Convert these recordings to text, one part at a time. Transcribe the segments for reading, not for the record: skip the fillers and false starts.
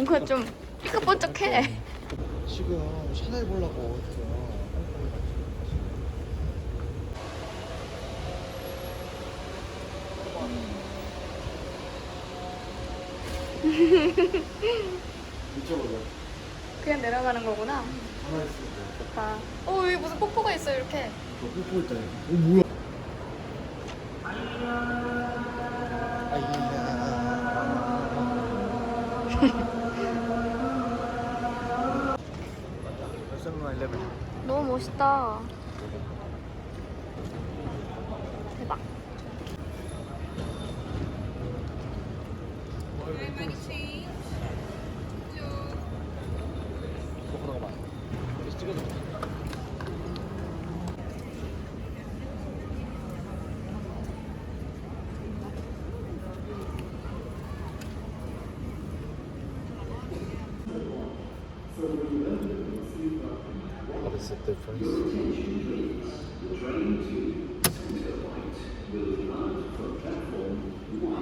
뭔가 좀 삐까뻔쩍해. 지금 샤넬 보려고 지금. 이쪽으로. 그냥 내려가는 거구나. 가만히 있어. 좋다. 여기 무슨 폭포가 있어 이렇게. 저 뽀뽀 있다. 뭐야? 아이야. 너무 멋있다. 대박. What is the difference? 우와.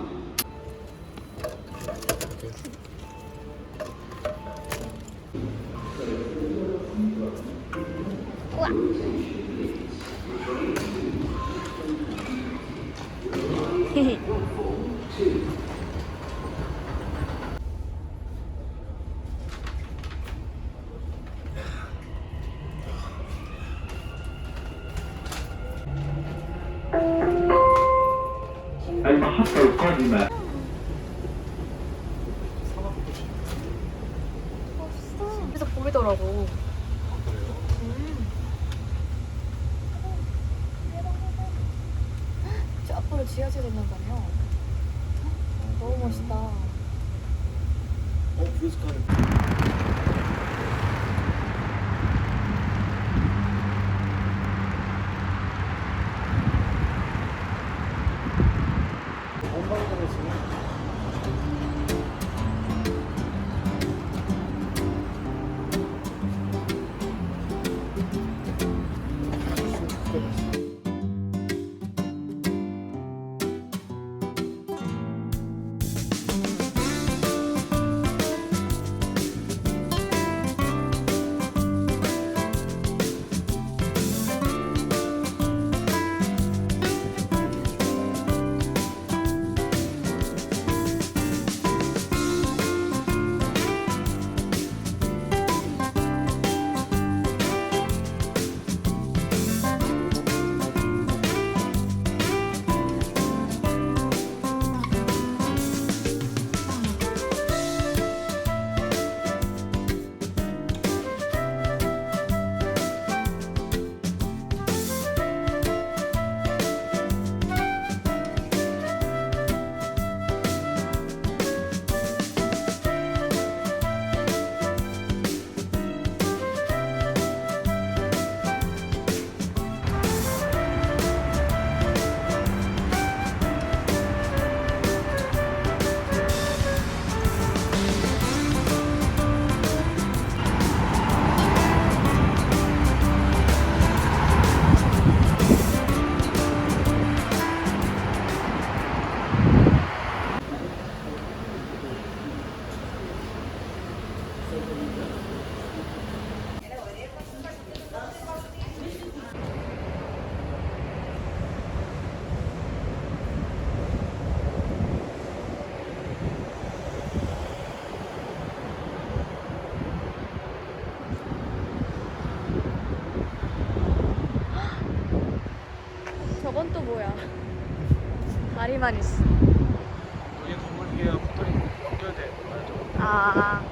المحطة القادمة 멋있어. 그래서 보이더라고. 저 앞으로 지하철 있는다며. 너무 멋있다. 브루스카는 저건 또 뭐야? 다리만 있어. 여기 건물 위에 호텔이 연결돼. 알죠? 아.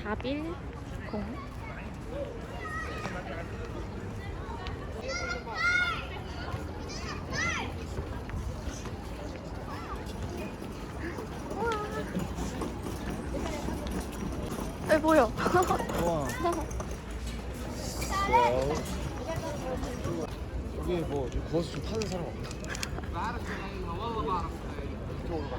자빌 공. 보여. 우와. 여기 뭐 구워서 좀 파는 사람 없나? 이쪽으로 가.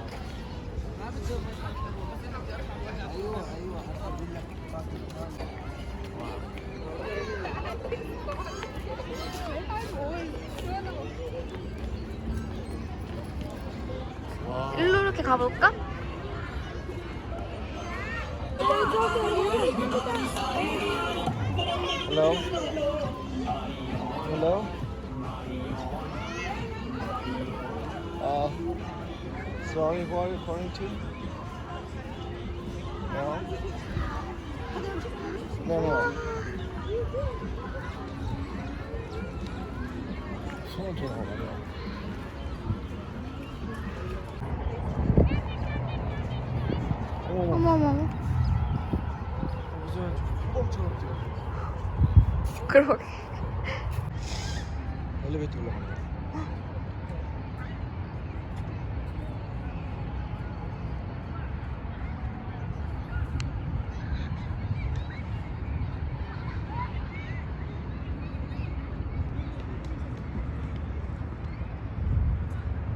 와. 일로 이렇게 가볼까? Hello. Hello. Sorry, who are you calling to? No. No, no. 손을 전화가 말이야. 어머머. 무슨 호범처럼 뛰어. 그러게. 엘리베이터 올라간다.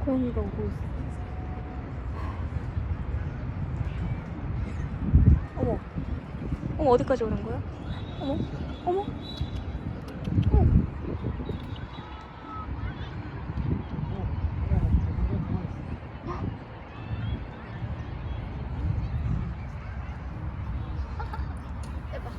고양이가 오고 있어. 어머. 어머, 어디까지 오는 거야? 어머. 어머. 어머. 대박.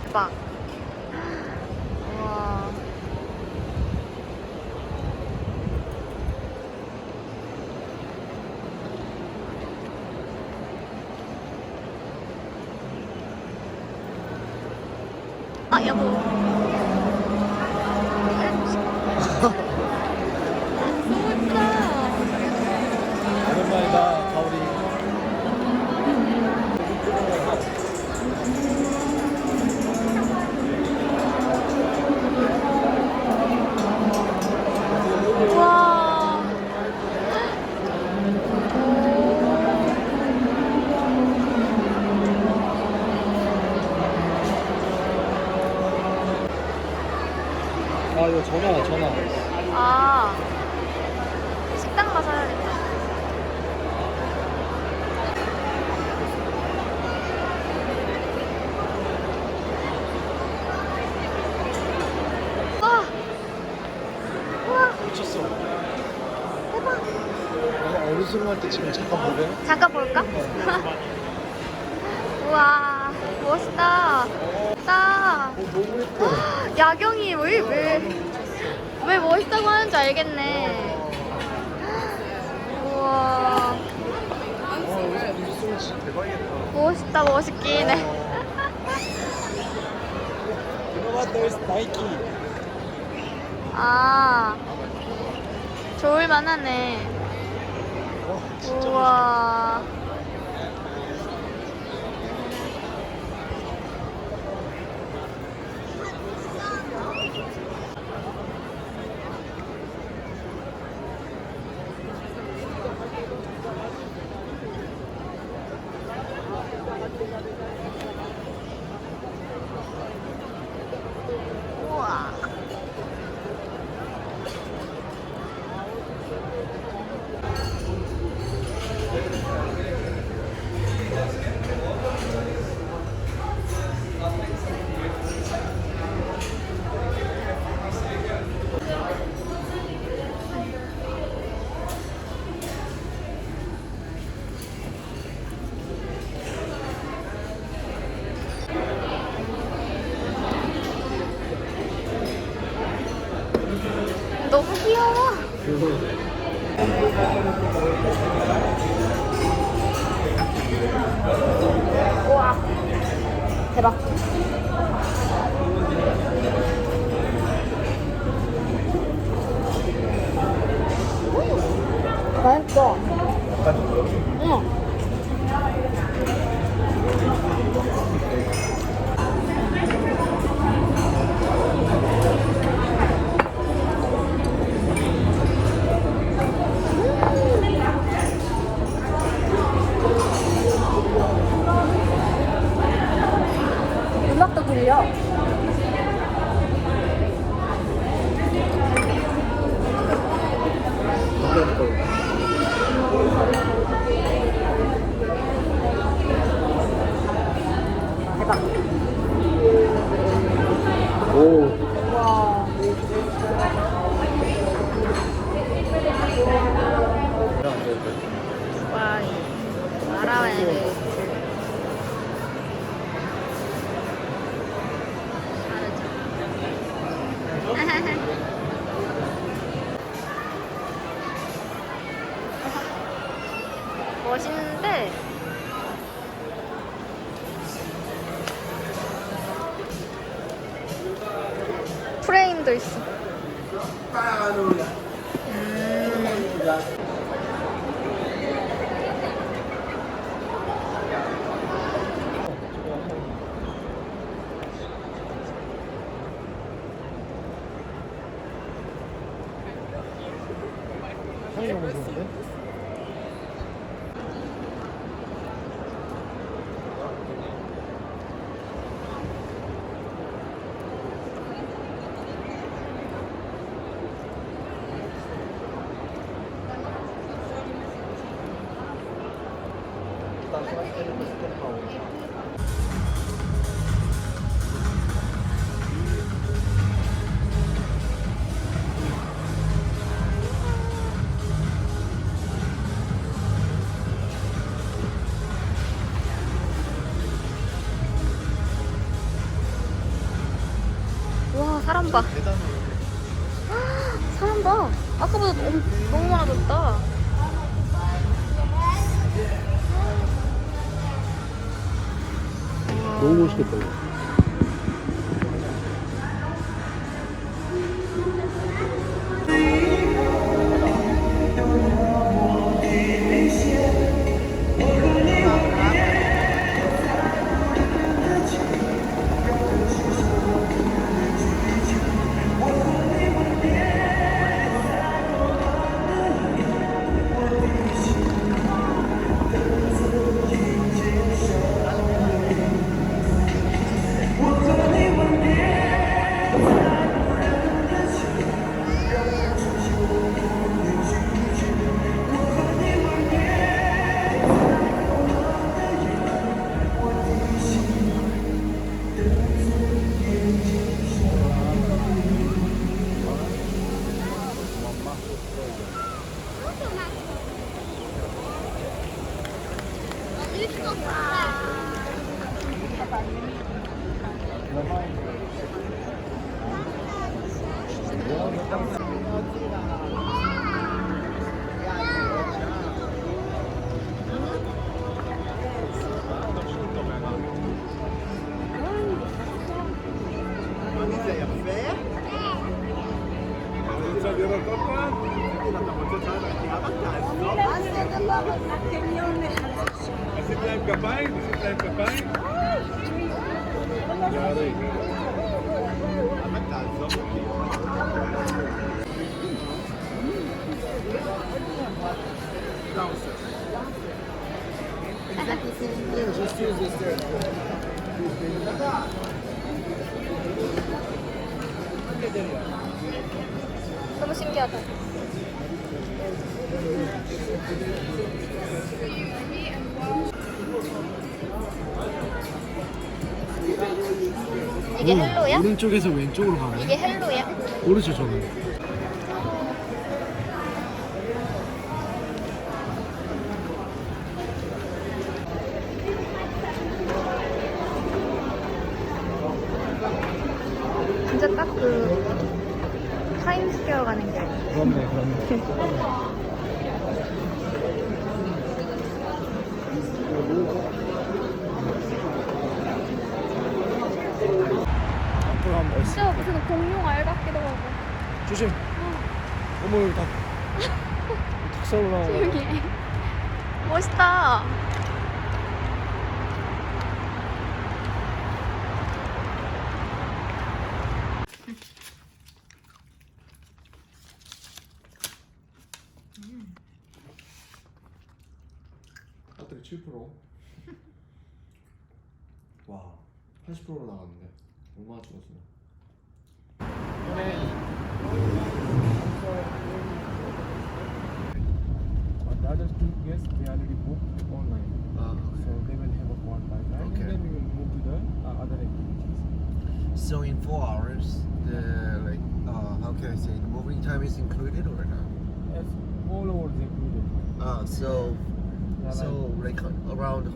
대박. 우와. 아, 여보. 너무 예쁘다. 오랜만이다, 가오리. 우와. 아, 이거 전화. 아, 식당 가서 해야겠다. 와, 우와, 미쳤어. 대박. 내가 어르신 할 때 지금 잠깐 볼래? 잠깐 볼까? 우와, 멋있다. 멋있다. 너무 예뻐. 야경이 왜 멋있다고 하는지 알겠네. 우와, 와, 여기서 있으면 진짜 대박이겠다. 멋있다, 멋있긴 해. You know what? There's Nike. 아, 좋을만 하네. 와, 진짜 우와. 우와 대박. 맛있어. 응. 음악도 들려. 대박. 오. 와. 와, 마라웨네. 멋있는데 프레임도 있어. 너무 좋은데? 와, 사람 봐. 사람 봐. 아까보다 너무 많아졌다. 너무 멋있겠다 이거. עשית להם כפיים? עשית להם כפיים? יאללה. אבל תעזוב אותי. 너무 신기하다. 이게 헬로야? 오른쪽에서 왼쪽으로 가네. 이게 헬로야? 모르죠 저는. 진짜 딱 그 타임스퀘어 같네. 가는 길. 그렇네, 그렇네. 앞으로 한번 멋있어. 진짜 무슨 공룡 알 같기도 하고. 조심. 어머, 다 탁사로 나와. 조용히 해. 멋있다. 배터리 7%. 와, 80%로 나갔는데 얼마나 죽었어요? But the other two guests, they already booked online. Ah, So they will have a one by night Okay. and then we will move to the other activities. So in 4 hours, the how can I say, the moving time is included or not? Yes, all over is included. So Yeah, like around.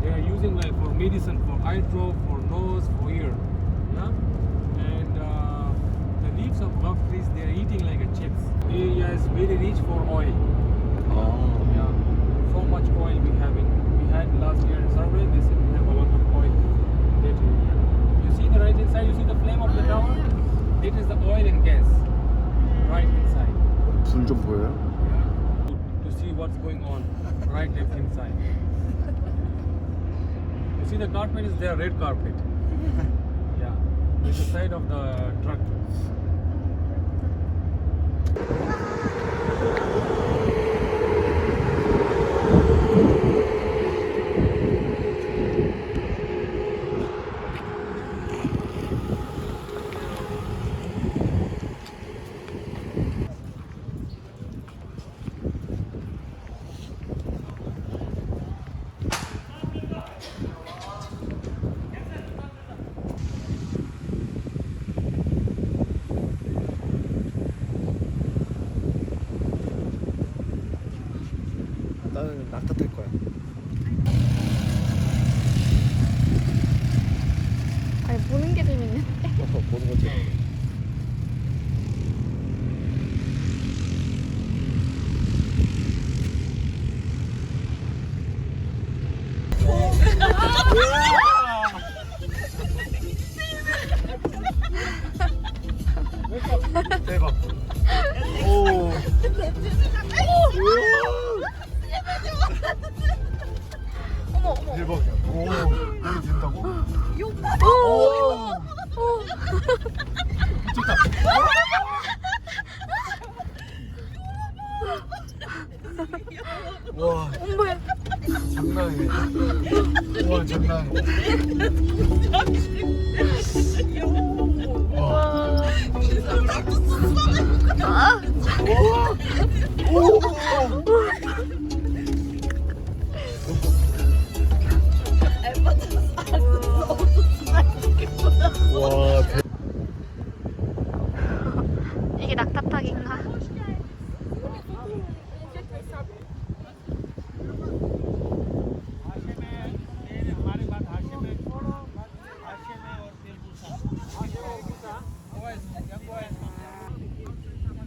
They are using like for medicine, for eye drop, for nose, for ear. Yeah? And the leaves of love trees, they are eating like a chips. Area is very rich for oil. Oh. Yeah. So much oil we have in. We had last year survey, they said we have a lot of oil in that area. You see the right inside, you see the flame of the tower? It is the oil and gas. Right inside. 불 좀 보여요? To see what's going on right left inside. You see the carpet is there, red carpet. Yeah, it's the side of the truck. 나는 낙타 탈 거야. 아니 보는 게 재밌는데. 보는 거지. 대박. 오. 어머 어머. 대박이야. 오. 이렇게 된다고? 오. 미쳤다. 와, 엄마야. 장난이네. 와, 장난이네. 와. 아. 와, 이게 낙타타기인가?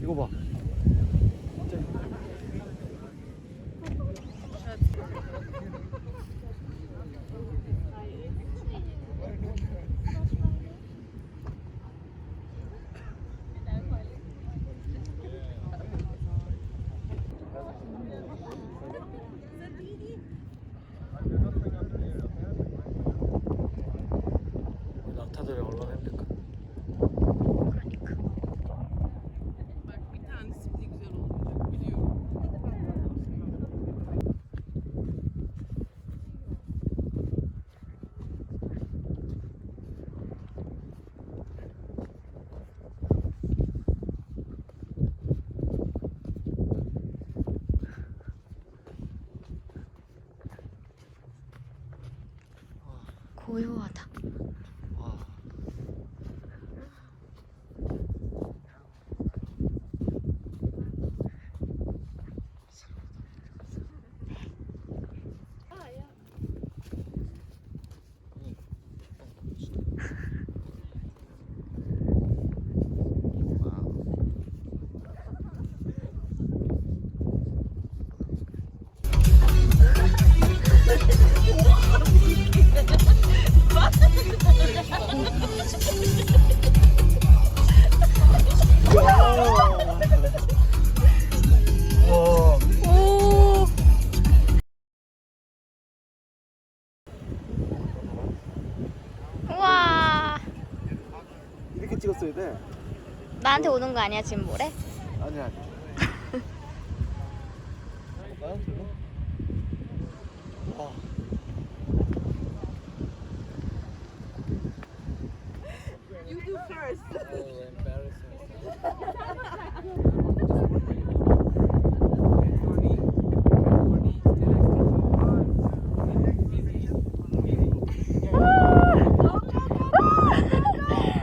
이거 봐. 고요하다. 와. 오. 우와. 이렇게 찍었어야 돼. 나한테 오는 거 아니야 지금 모래? 아니야. 나한테 뭐? 와.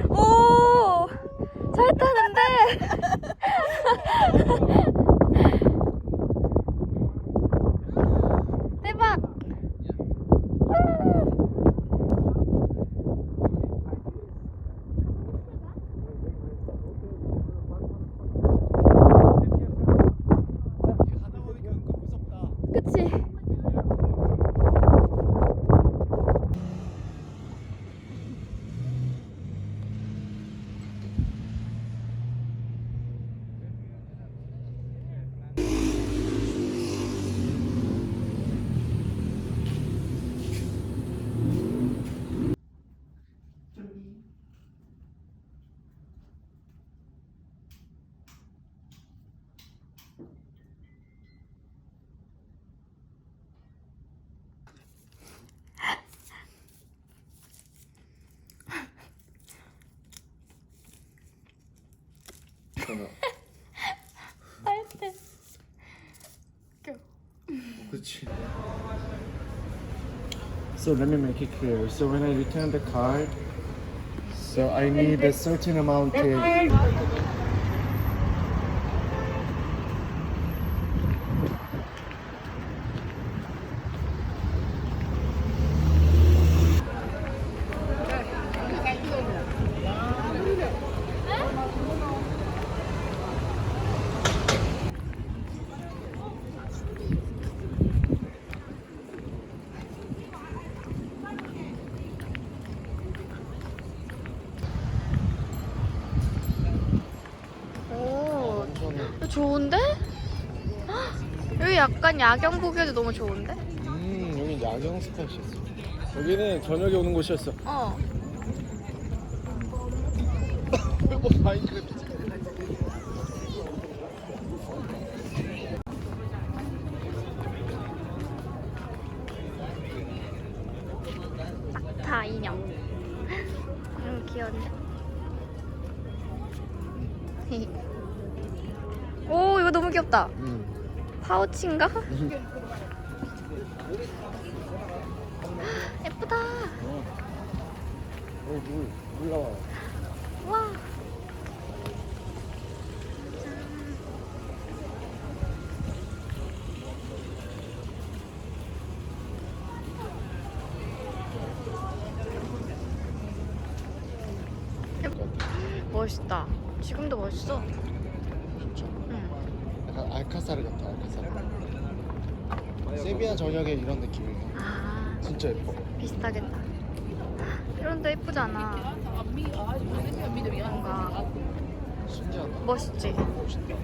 오. 잘 타는데. 대박. 하다 보니까 은근 무섭다. 그치? 할 때. 그렇지. So let me make it clear. So when I return the card, so I need a certain amount of. 오. 이거 좋은데? 헉, 여기 약간 야경 보기에도 너무 좋은데? 여기 야경 스팟이었어. 여기는 저녁에 오는 곳이었어. 어. 마인크래프트. 다 인형. 귀여운데? 오, 이거 너무 귀엽다. 파우치인가? 예쁘다. 물 나와. 와. 멋있다. 지금도 멋있어. 진짜. 응. 약간 알카사르 같아. 알카사르. 세비야 저녁에 이런 느낌이야. 아, 진짜 예뻐. 비슷하겠다. 이런 데 예쁘잖아. 뭔가 신기하다. 멋있지? 멋있다.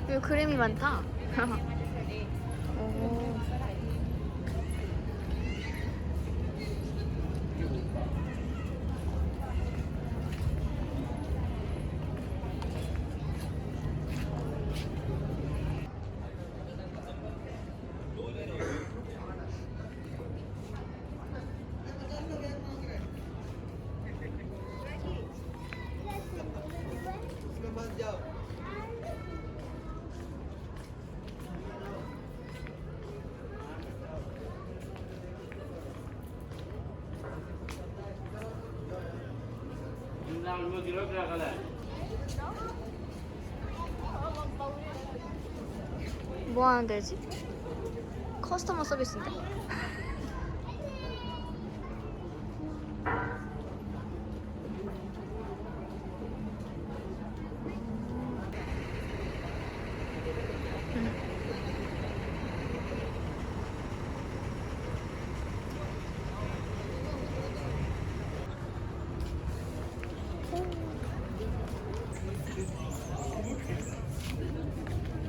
여기 그림이 많다. 오. 뭐 하는 데지? 커스터머 서비스인데?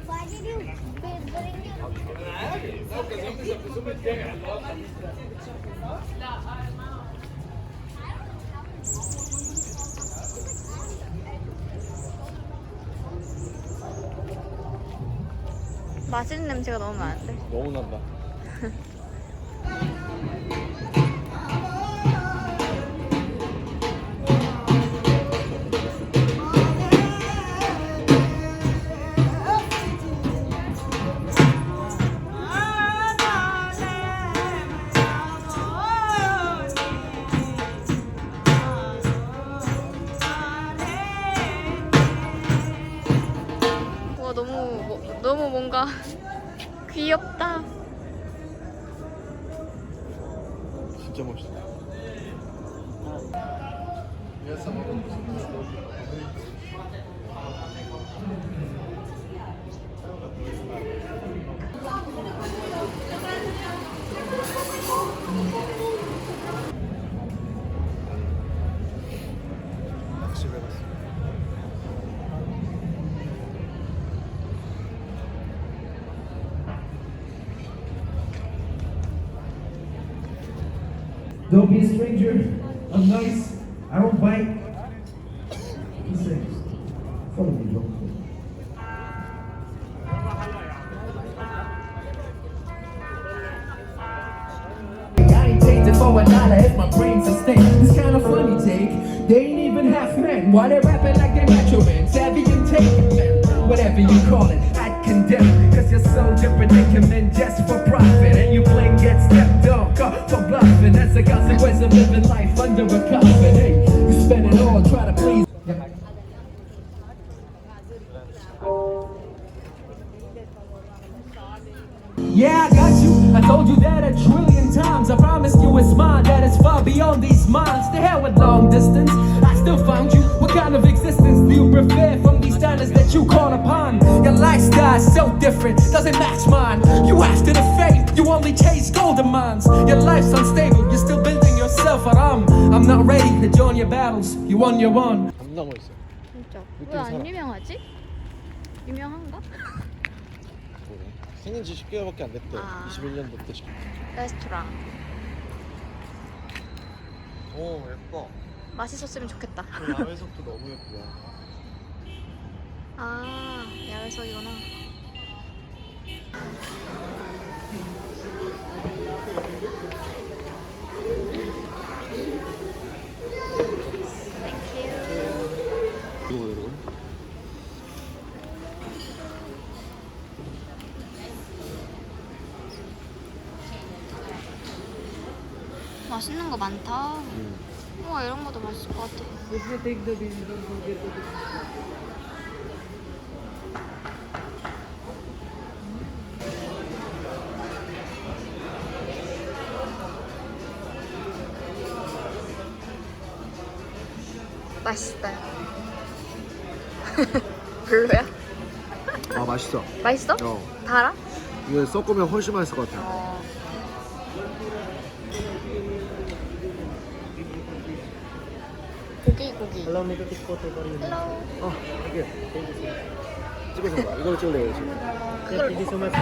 Why did you bring your 맛있는 냄새가 너무 나는데? 너무 난다. 와 너무 뭔가 귀엽다. 진짜 멋있다. 집에 갔어. Don't be a stranger. I'm nice. I don't bite. He says, follow me, bro. I ain't changing for a dollar if my brain's a stink. It's kinda funny, take. They ain't even half men. Why they rapping like they macho men? Savvy and taking men. Whatever you call it, I'd condemn. Cause you're soldier predicament just for profit. And you blink, get stepped on, caught for bluffing. That's the consequence of living life under a coffin. Hey, you spend it all, try to please. Yeah, I got you. I told you that 1,000,000,000 times. I promised you it's mine, that is far beyond these minds. The hell with long distance. I still found you. What kind of existence do you prefer from these standards that you call upon? Your lifestyle's so different, doesn't match mine. You after the fame, you only chase golden mines. Your life's unstable, you're still building yourself. But I'm not ready to join your battles. You on your own. 겁나 멋있어. 진짜. 느낌 왜 안 살아. 유명하지? 유명한가? 뭐래? 생긴 지 10개월밖에 안 됐대. 아. 21년도 때. 레스토랑. 오 예뻐. 맛있었으면 좋겠다. 그 야외석도 너무 예쁘다. 아, 야외석이구나. 이거 이거. 맛있는 거 많다. 우와, 이런 것도 맛있을 것 같아. 맛있어요. 별로야? 아 맛있어. 맛있어? 어. 달아? 이거 섞으면 훨씬 맛있을 것 같아. 고기. Hello, make a photo for you. 어, 이게 찍어서 봐. 이걸로 찍을래요 지금. 그걸 Thank you so much.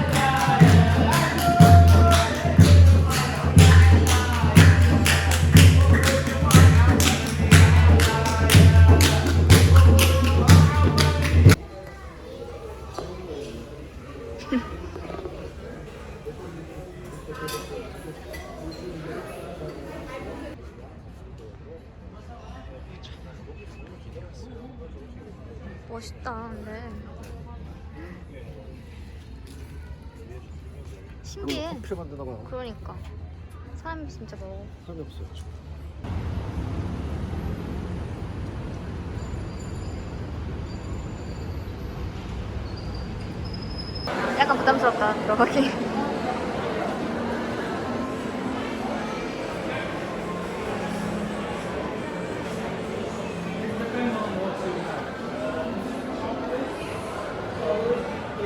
멋있다, 근데. 신기해. 커피를 만드나 봐. 그러니까. 사람이 진짜 먹어. 사람이 없어요 지금. 부담스럽다 들어가기.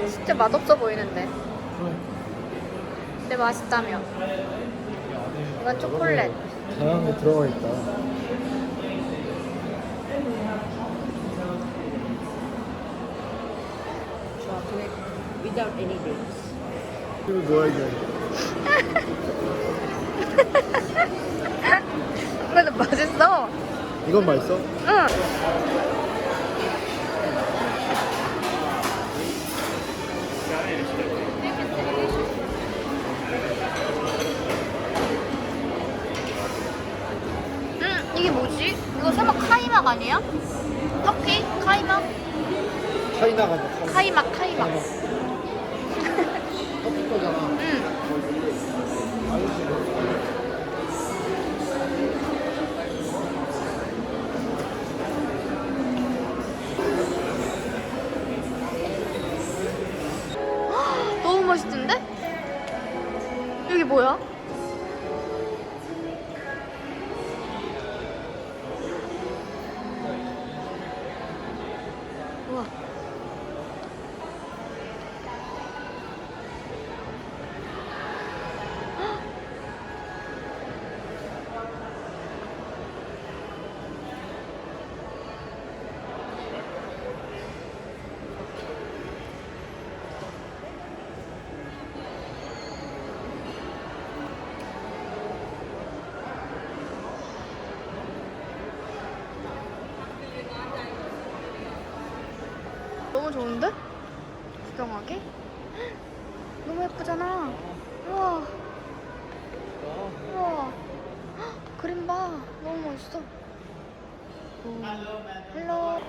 진짜 맛없어 보이는데. 근데 맛있다며. 이건 초콜릿. 다양하게 들어가 있다. chocolate without any dates. 이거 뭐야 이게? 근데 맛있어. 이건 맛있어? 응. 이게 뭐지? 이거 설마 카이막 아니야? 터키? 카이막? 차이나가 뭐 카이막. 커피 거잖아. 응. 너무 맛있던데? 여기 뭐야? 우와. 너무 좋은데? 구경하기? 너무 예쁘잖아. 우와. 우와. 헉, 그림 봐. 너무 멋있어. 오. 헬로.